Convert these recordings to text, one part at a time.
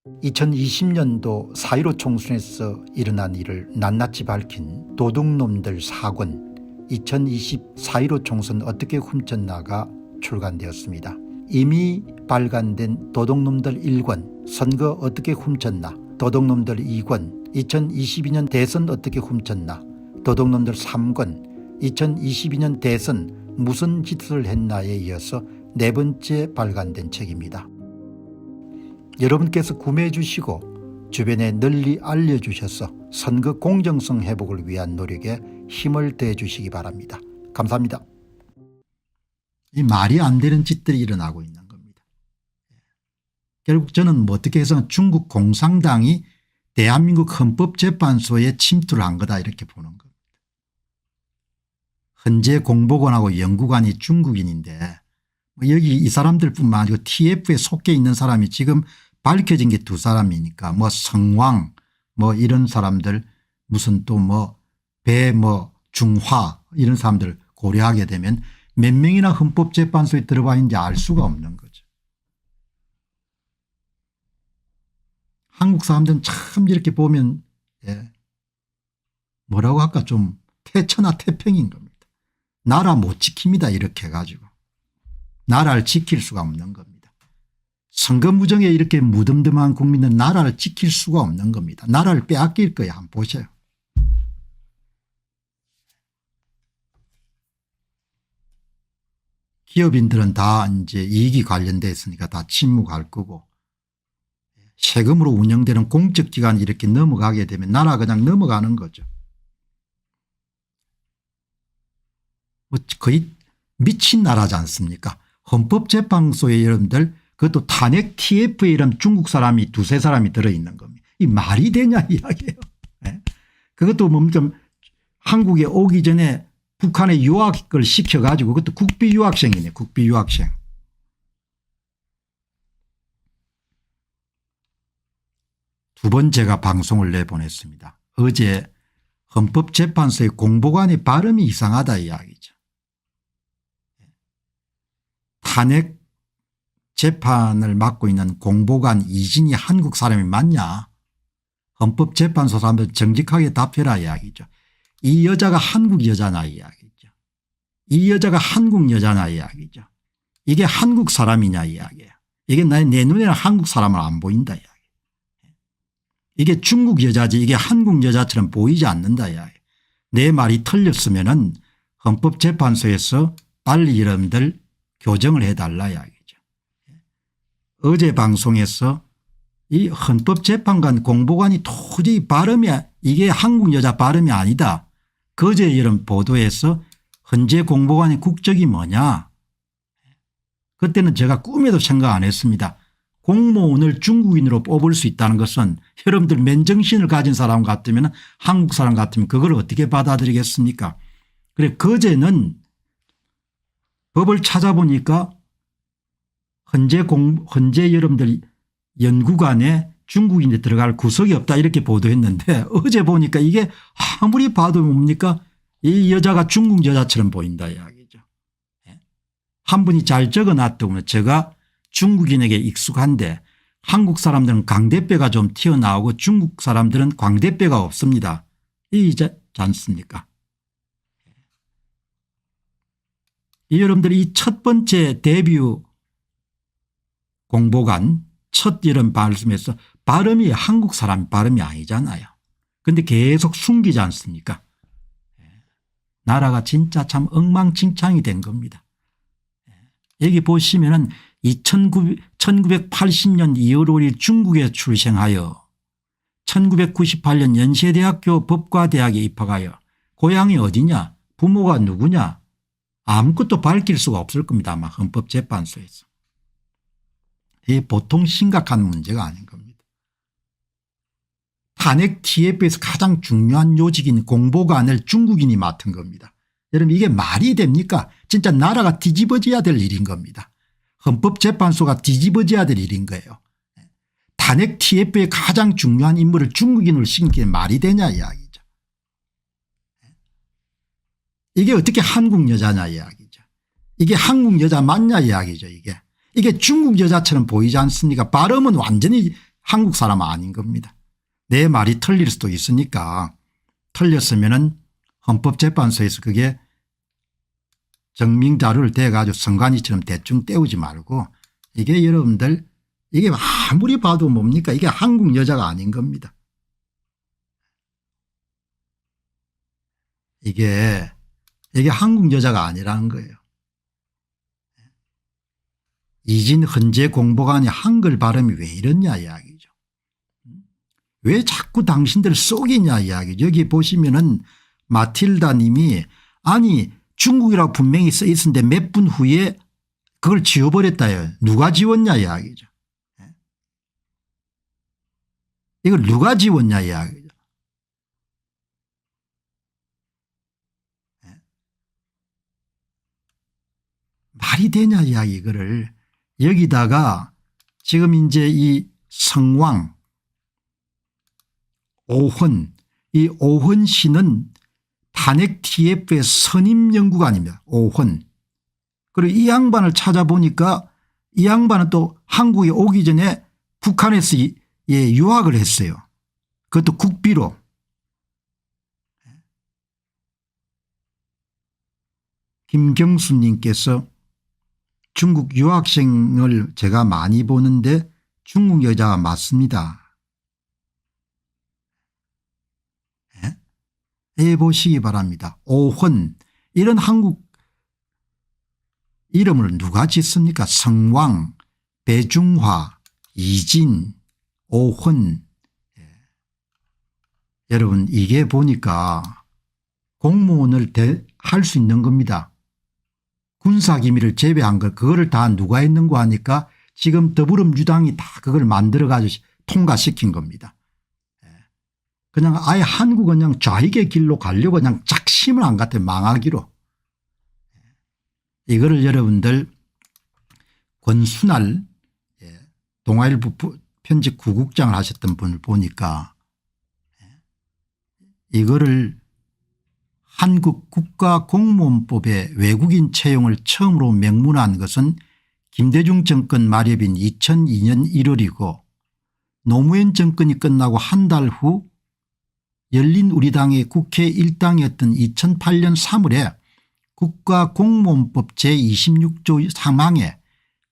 2020년도 4.15 총선에서 일어난 일을 낱낱이 밝힌 도둑놈들 4권 2020 4.15 총선 어떻게 훔쳤나가 출간되었습니다. 이미 발간된 도둑놈들 1권 선거 어떻게 훔쳤나, 도둑놈들 2권 2022년 대선 어떻게 훔쳤나, 도둑놈들 3권 2022년 대선 무슨 짓을 했나에 이어서 네 번째 발간된 책입니다. 여러분께서 구매해 주시고 주변에 널리 알려주셔서 선거 공정성 회복을 위한 노력에 힘을 더해 주시기 바랍니다. 감사합니다. 이 말이 안 되는 짓들이 일어나고 있는 겁니다. 결국 저는 어떻게 해서 중국 공산당이 대한민국 헌법재판소에 침투를 한 거다 이렇게 보는 겁니다. 헌재 공보관하고 연구관이 중국인인데 여기 이 사람들뿐만 아니고 TF에 속해 있는 사람이 지금 밝혀진 게 두 사람이니까 성왕 이런 사람들 무슨 또 배 중화 이런 사람들 고려하게 되면 몇 명이나 헌법재판소에 들어가 있는지 알 수가 없는 거죠. 한국 사람들은 참 이렇게 보면 뭐라고 할까 좀 태천하 태평인 겁니다. 나라 못 지킵니다 이렇게 해가지고. 나라를 지킬 수가 없는 겁니다. 선거 무정에 이렇게 무덤덤한 국민은 나라를 지킬 수가 없는 겁니다. 나라를 빼앗길 거야. 한번 보세요. 기업인들은 다 이제 이익이 관련돼 있으니까 다 침묵할 거고, 세금으로 운영되는 공적기관이 이렇게 넘어가게 되면 나라가 그냥 넘어가는 거죠. 거의 미친 나라지 않습니까? 헌법재판소에 여러분들 그것도 탄핵 TF에 이런 중국 사람이 두세 사람이 들어있는 겁니다. 이 말이 되냐 이야기예요. 그것도 좀 한국에 오기 전에 북한에 유학을 시켜가지고 그것도 국비 유학생이네. 국비 유학생. 두 번 제가 방송을 내보냈습니다. 어제 헌법재판소의 공보관의 발음이 이상하다 이야기죠. 탄핵 재판을 맡고 있는 공보관 이진이 한국 사람이 맞냐. 헌법재판소 사람들 정직하게 답해라 이야기죠. 이 여자가 한국 여자냐 이야기죠. 이 여자가 한국 여자냐 이야기죠. 이게 한국 사람이냐 이야기예요. 이게 내 눈에는 한국 사람은 안 보인다 이야기. 이게 중국 여자지 이게 한국 여자처럼 보이지 않는다 이야기. 내 말이 틀렸으면은 헌법재판소에서 빨리 여러분들 교정을 해달라 이야기죠. 어제 방송에서 이 헌법재판관 공보관이 도저히 발음이 이게 한국 여자 발음이 아니다. 그제 이런 보도에서 헌재 공보관의 국적이 뭐냐. 그때는 제가 꿈에도 생각 안 했습니다. 공무원을 중국인으로 뽑을 수 있다는 것은 여러분들 맨정신을 가진 사람 같으면 한국 사람 같으면 그걸 어떻게 받아들이겠습니까? 그래 그제는 법을 찾아보니까 헌재 여러분들 연구관에 중국인이 들어갈 구석이 없다 이렇게 보도했는데 어제 보니까 이게 아무리 봐도 뭡니까 이 여자가 중국 여자처럼 보인다 이야기죠. 한 분이 잘 적어놨더군요. 제가 중국인에게 익숙한데 한국 사람들은 광대뼈가 좀 튀어나오고 중국 사람들은 광대뼈가 없습니다. 이지 않습니까? 여러분들이 이 첫 번째 데뷔 공보관 첫 이런 말씀에서 발음이 한국 사람 발음이 아니잖아요. 그런데 계속 숨기지 않습니까? 나라가 진짜 참 엉망진창이 된 겁니다. 여기 보시면은 1980년 2월 5일 중국에 출생하여 1998년 연세대학교 법과대학에 입학하여 고향이 어디냐 부모가 누구냐 아무것도 밝힐 수가 없을 겁니다. 아마 헌법재판소에서. 이게 보통 심각한 문제가 아닌 겁니다. 탄핵 TF에서 가장 중요한 요직인 공보관을 중국인이 맡은 겁니다. 여러분 이게 말이 됩니까? 진짜 나라가 뒤집어져야 될 일인 겁니다. 헌법재판소가 뒤집어져야 될 일인 거예요. 탄핵 TF의 가장 중요한 인물을 중국인으로 시키는 게 말이 되냐 이야기죠. 이게 어떻게 한국 여자냐 이야기죠. 이게 한국 여자 맞냐 이야기죠. 이게 중국 여자처럼 보이지 않습니까? 발음은 완전히 한국 사람은 아닌 겁니다. 내 말이 틀릴 수도 있으니까 틀렸으면은 헌법재판소에서 그게 증명자료를 대가지고 선관위처럼 대충 떼우지 말고 이게 여러분들 이게 아무리 봐도 뭡니까 이게 한국 여자가 아닌 겁니다. 이게 한국 여자가 아니라는 거예요. 이진 헌재 공보관이 한글 발음이 왜 이러냐 이야기죠. 왜 자꾸 당신들 속이냐 이야기죠. 여기 보시면은 마틸다 님이 아니 중국이라고 분명히 써 있었는데 몇 분 후에 그걸 지워버렸다요. 누가 지웠냐 이야기죠. 이걸 누가 지웠냐 이야기죠. 말이 되냐 이야기 이거를. 여기다가 지금 이제 이 성왕 오헌 이 오헌 씨는 탄핵 TF의 선임연구관입니다. 오헌. 그리고 이 양반을 찾아보니까 이 양반은 또 한국에 오기 전에 북한에서 유학을 했어요. 그것도 국비로. 김경수 님께서 중국 유학생을 제가 많이 보는데 중국 여자가 맞습니다. 해보시기 바랍니다. 오헌 이런 한국 이름을 누가 짓습니까? 성왕, 배중화, 이진, 오헌. 여러분 이게 보니까 공무원을 할 수 있는 겁니다. 군사기밀을 제외한 걸 그거를 다 누가 했는고 하니까 지금 더불어민주당이 다 그걸 만들어 가지고 통과시킨 겁니다. 그냥 아예 한국은 그냥 좌익의 길로 가려고 그냥 작심을 안 같아 망하기로. 이거를 여러분들 권순할 동아일보 편집 구국장을 하셨던 분을 보니까 이거를 한국 국가공무원법에 외국인 채용을 처음으로 명문화한 것은 김대중 정권 말엽인 2002년 1월이고 노무현 정권이 끝나고 한 달 후 열린우리당의 국회 일당이었던 2008년 3월에 국가공무원법 제26조 3항에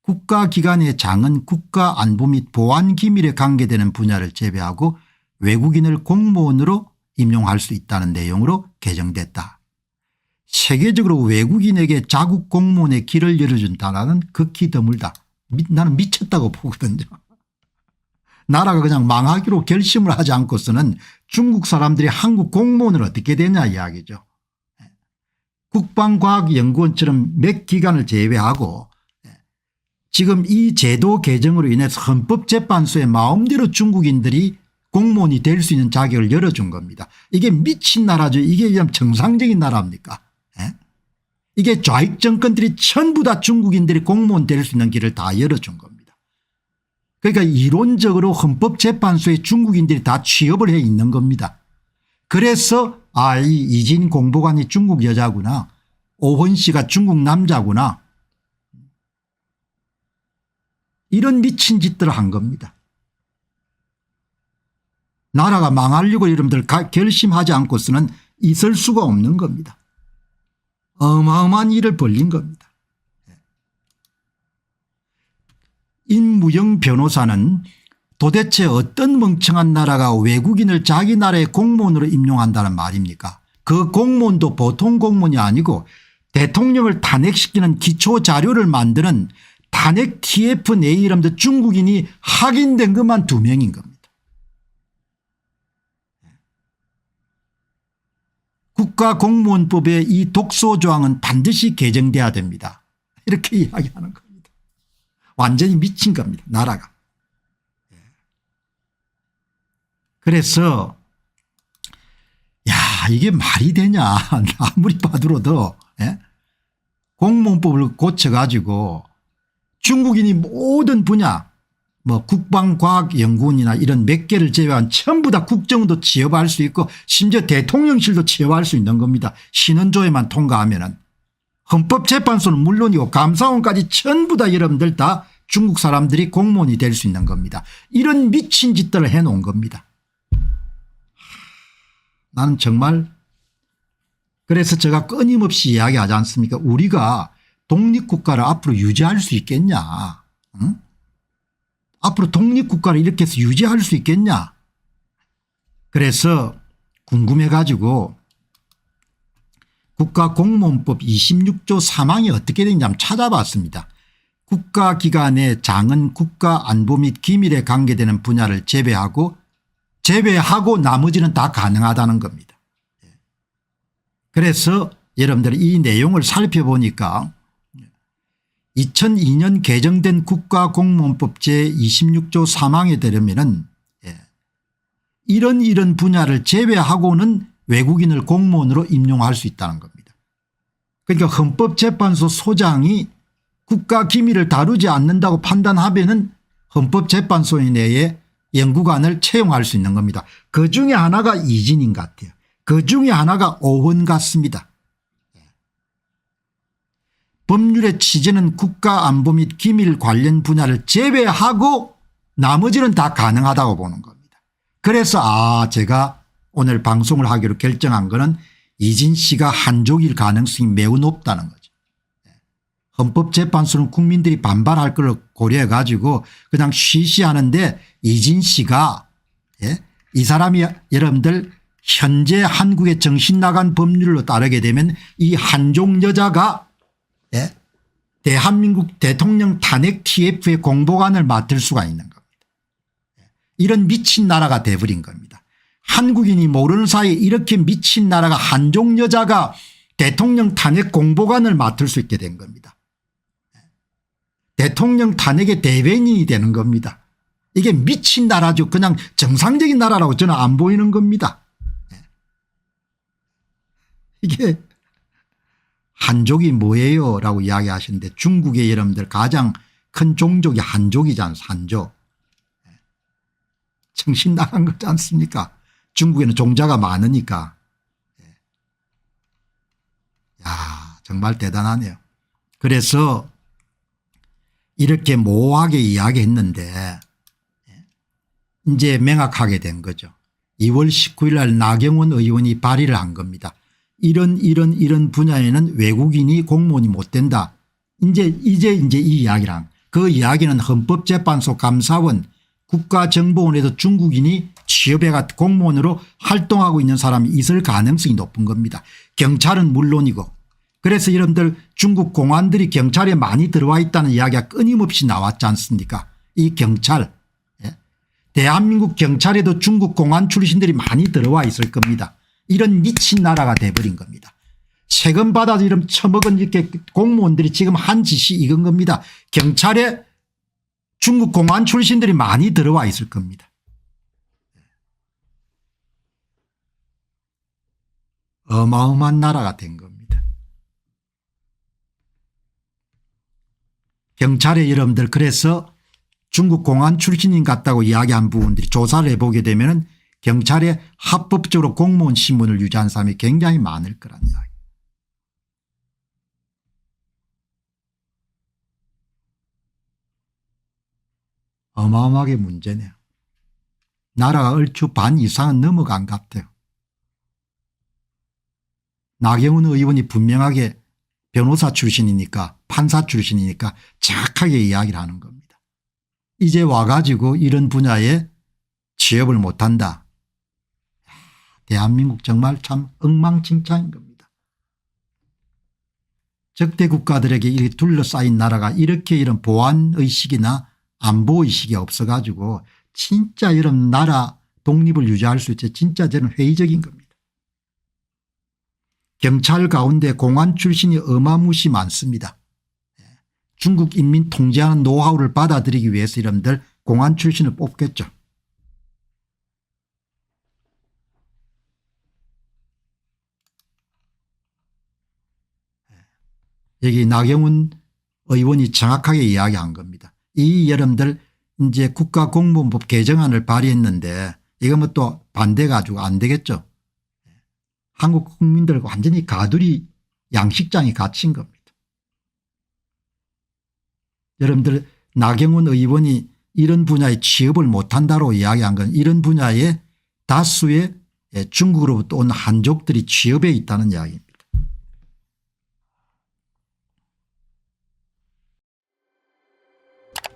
국가기관의 장은 국가안보 및 보안기밀에 관계되는 분야를 제외하고 외국인을 공무원으로 임용할 수 있다는 내용으로 개정됐다. 세계적으로 외국인에게 자국 공무원의 길을 열어준다는 극히 드물다. 나는 미쳤다고 보거든요. 나라가 그냥 망하기로 결심을 하지 않고서는 중국 사람들이 한국 공무원을 어떻게 되냐 이야기죠. 국방과학연구원처럼 몇 기관을 제외하고 지금 이 제도 개정으로 인해서 헌법재판소에 마음대로 중국인들이 공무원이 될 수 있는 자격을 열어준 겁니다. 이게 미친 나라죠. 이게 그냥 정상적인 나라입니까? 이게 좌익 정권들이 전부 다 중국인들이 공무원 될 수 있는 길을 다 열어준 겁니다. 그러니까 이론적으로 헌법재판소에 중국인들이 다 취업을 해 있는 겁니다. 그래서 이 이진 공보관이 중국 여자구나. 오헌 씨가 중국 남자구나. 이런 미친 짓들을 한 겁니다. 나라가 망하려고 여러분들 결심하지 않고서는 있을 수가 없는 겁니다. 어마어마한 일을 벌린 겁니다. 임무영 변호사는 도대체 어떤 멍청한 나라가 외국인을 자기 나라의 공무원으로 임용한다는 말입니까? 그 공무원도 보통 공무원이 아니고 대통령을 탄핵시키는 기초자료를 만드는 탄핵 TF-4이라면서 중국인이 확인된 것만 2명인 겁니다. 국가공무원법의 이 독소조항은 반드시 개정돼야 됩니다. 이렇게 이야기하는 겁니다. 완전히 미친 겁니다. 나라가. 그래서 이게 말이 되냐. 아무리 봐도 공무원법을 고쳐가지고 중국인이 모든 분야 뭐 국방과학연구원이나 이런 몇 개를 제외한 전부 다 국정원도 취업할 수 있고 심지어 대통령실도 취업할 수 있는 겁니다. 신원조회만 통과하면은. 헌법재판소는 물론이고 감사원까지 전부 다 여러분들 다 중국 사람들이 공무원이 될 수 있는 겁니다. 이런 미친 짓들을 해놓은 겁니다. 나는 정말 그래서 제가 끊임없이 이야기하지 않습니까? 우리가 독립국가를 앞으로 유지할 수 있겠냐. 응? 앞으로 독립국가를 이렇게 해서 유지할 수 있겠냐. 그래서 궁금해 가지고 국가공무원법 26조 3항이 어떻게 되는지 한번 찾아봤습니다. 국가기관의 장은 국가안보 및 기밀에 관계되는 분야를 제외하고 나머지는 다 가능하다는 겁니다. 그래서 여러분들 이 내용을 살펴보니까 2002년 개정된 국가공무원법 제26조 3항에 따르면은 이런 분야를 제외하고는 외국인을 공무원으로 임용할 수 있다는 겁니다. 그러니까 헌법재판소 소장이 국가기밀을 다루지 않는다고 판단하면은 헌법재판소 내에 연구관을 채용할 수 있는 겁니다. 그중에 하나가 이진인 같아요. 그중에 하나가 오원 같습니다. 법률의 취지는 국가안보 및 기밀 관련 분야를 제외하고 나머지는 다 가능하다고 보는 겁니다. 그래서 제가 오늘 방송을 하기로 결정한 거는 이진 씨가 한족일 가능성이 매우 높다는 거죠. 헌법재판소는 국민들이 반발할 걸 고려해 가지고 그냥 쉬쉬하는데 이진 씨가 이 사람이 여러분들 현재 한국의 정신 나간 법률로 따르게 되면 이 한족 여자가 대한민국 대통령 탄핵 TF의 공보관을 맡을 수가 있는 겁니다. 이런 미친 나라가 돼버린 겁니다. 한국인이 모르는 사이에 이렇게 미친 나라가 한족 여자가 대통령 탄핵 공보관을 맡을 수 있게 된 겁니다. 대통령 탄핵의 대변인이 되는 겁니다. 이게 미친 나라죠. 그냥 정상적인 나라라고 저는 안 보이는 겁니다. 이게 한족이 뭐예요 라고 이야기하시는데 중국의 여러분들 가장 큰 종족이 한족이지 않습니까? 한족. 정신 나간 거지 않습니까? 중국에는 종자가 많으니까. 야, 정말 대단하네요. 그래서 이렇게 모호하게 이야기했는데 이제 명확하게 된 거죠. 2월 19일 날 나경원 의원이 발의를 한 겁니다. 이런 분야에는 외국인이 공무원이 못 된다. 이제 이 이야기랑 그 이야기는 헌법재판소 감사원 국가정보원에도 중국인이 취업해 가 공무원으로 활동하고 있는 사람이 있을 가능성이 높은 겁니다. 경찰은 물론이고 그래서 여러분들 중국 공안들이 경찰에 많이 들어와 있다는 이야기가 끊임없이 나왔지 않습니까? 이 경찰 대한민국 경찰에도 중국 공안 출신들이 많이 들어와 있을 겁니다. 이런 미친 나라가 돼버린 겁니다. 세금 받아서 이런 처먹은 이렇게 공무원들이 지금 한 짓이 이건 겁니다. 경찰에 중국 공안 출신들이 많이 들어와 있을 겁니다. 어마어마한 나라가 된 겁니다. 경찰에 여러분들 그래서 중국 공안 출신인 같다고 이야기한 부분들이 조사를 해보게 되면 경찰에 합법적으로 공무원 신분을 유지한 사람이 굉장히 많을 거란 이야기. 어마어마하게 문제네요. 나라가 얼추 반 이상은 넘어간 것 같아요. 나경원 의원이 분명하게 변호사 출신이니까 판사 출신이니까 정확하게 이야기를 하는 겁니다. 이제 와가지고 이런 분야에 취업을 못한다. 대한민국 정말 참 엉망진창인 겁니다. 적대 국가들에게 이렇게 둘러싸인 나라가 이렇게 이런 보안의식이나 안보의식이 없어가지고 진짜 이런 나라 독립을 유지할 수 있지 진짜 저는 회의적인 겁니다. 경찰 가운데 공안 출신이 어마무시 많습니다. 중국 인민 통제하는 노하우를 받아들이기 위해서 여러분들 공안 출신을 뽑겠죠. 여기 나경원 의원이 정확하게 이야기한 겁니다. 이 여러분들 이제 국가공무원법 개정안을 발의했는데 이거 뭐 또 반대 가지고 안 되겠죠. 한국 국민들 완전히 가두리 양식장에 갇힌 겁니다. 여러분들 나경원 의원이 이런 분야에 취업을 못한다고 이야기한 건 이런 분야에 다수의 중국으로부터 온 한족들이 취업해 있다는 이야기입니다.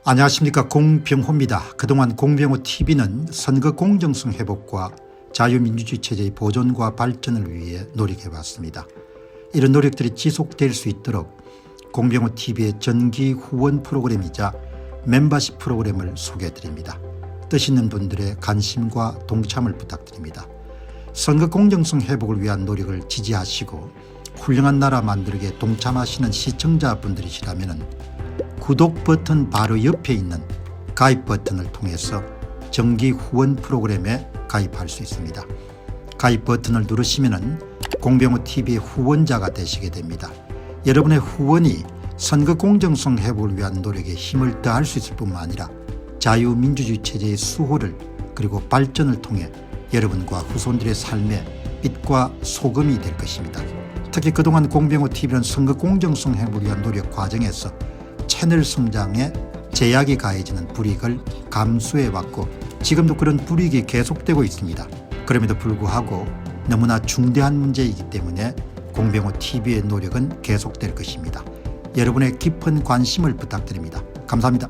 안녕하십니까, 공병호입니다. 그동안 공병호TV는 선거 공정성 회복과 자유민주주의 체제의 보존과 발전을 위해 노력해왔습니다. 이런 노력들이 지속될 수 있도록 공병호TV의 정기 후원 프로그램이자 멤버십 프로그램을 소개해드립니다. 뜻 있는 분들의 관심과 동참을 부탁드립니다. 선거 공정성 회복을 위한 노력을 지지하시고 훌륭한 나라 만들기에 동참하시는 시청자분들이시라면 구독 버튼 바로 옆에 있는 가입 버튼을 통해서 정기 후원 프로그램에 가입할 수 있습니다. 가입 버튼을 누르시면 공병호TV의 후원자가 되시게 됩니다. 여러분의 후원이 선거 공정성 회복을 위한 노력에 힘을 더할 수 있을 뿐만 아니라 자유민주주의 체제의 수호를 그리고 발전을 통해 여러분과 후손들의 삶에 빛과 소금이 될 것입니다. 특히 그동안 공병호TV는 선거 공정성 회복을 위한 노력 과정에서 채널 성장에 제약이 가해지는 불이익을 감수해왔고 지금도 그런 불이익이 계속되고 있습니다. 그럼에도 불구하고 너무나 중대한 문제이기 때문에 공병호TV의 노력은 계속될 것입니다. 여러분의 깊은 관심을 부탁드립니다. 감사합니다.